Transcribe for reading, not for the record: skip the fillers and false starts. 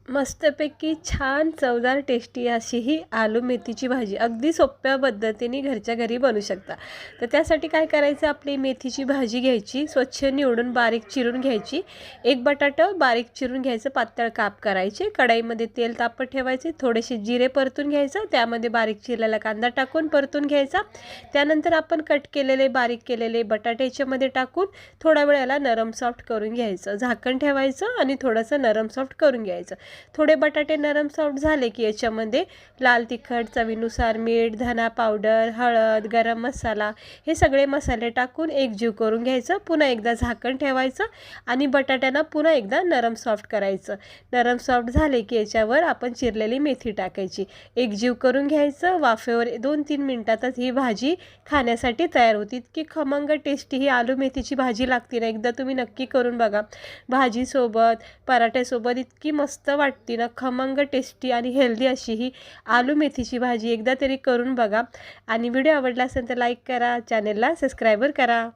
मस्तपैकी छान चवदार टेस्टी अशी ही आलू मेथीची भाजी अगदी सोप्या पद्धतीने घरच्या घरी बनवू शकता। तर त्यासाठी काय करायचं, आपली मेथीची भाजी घ्यायची, स्वच्छ निवडून बारीक चिरून घ्यायची। एक बटाटं बारीक चिरून घ्यायचं, पातळ काप करायचे। कढईमध्ये तेल तापत ठेवायचे, थोडेसे जिरे परतून घ्यायचं, त्यामध्ये बारीक चिरलेला कांदा टाकून परतून घ्यायचा। त्यानंतर आपण कट केलेले बारीक केलेले बटाटे याच्यामध्ये टाकून थोडा वेळाला नरम सॉफ्ट करून घ्यायचं। झाकण ठेवायचं आणि थोडंसं नरम सॉफ्ट करून घ्यायचं। थोडे बटाटे नरम सॉफ्ट झाले की याच्यामध्ये लाल तिखट, चवीनुसार मीठ, धना पावडर, हळद, गरम मसाला हे सगळे मसाले टाकून एकजीव करून घ्यायचं। पुन्हा एकदा झाकण ठेवायचं आणि बटाट्यांना पुन्हा एकदा नरम सॉफ्ट करायचं। नरम सॉफ्ट झाले की याच्यावर आपण चिरलेली मेथी टाकायची, एकजीव करून घ्यायचं। वाफेवर 2-3 मिनिटातच ही भाजी खाण्यासाठी तयार होती। इतकी खमंग टेस्टी ही आलू मेथीची भाजी लागते ना, एकदा तुम्ही नक्की करून बघा। भाजीसोबत, पराठ्यासोबत इतकी मस्त वाटते ना, खमंग टेस्टी आणि हेल्दी अशी ही आलू मेथीची भाजी एकदा तरी करून बघा। आणि व्हिडिओ आवडला असेल तर लाईक करा, चॅनेलला सबस्क्राईब करा।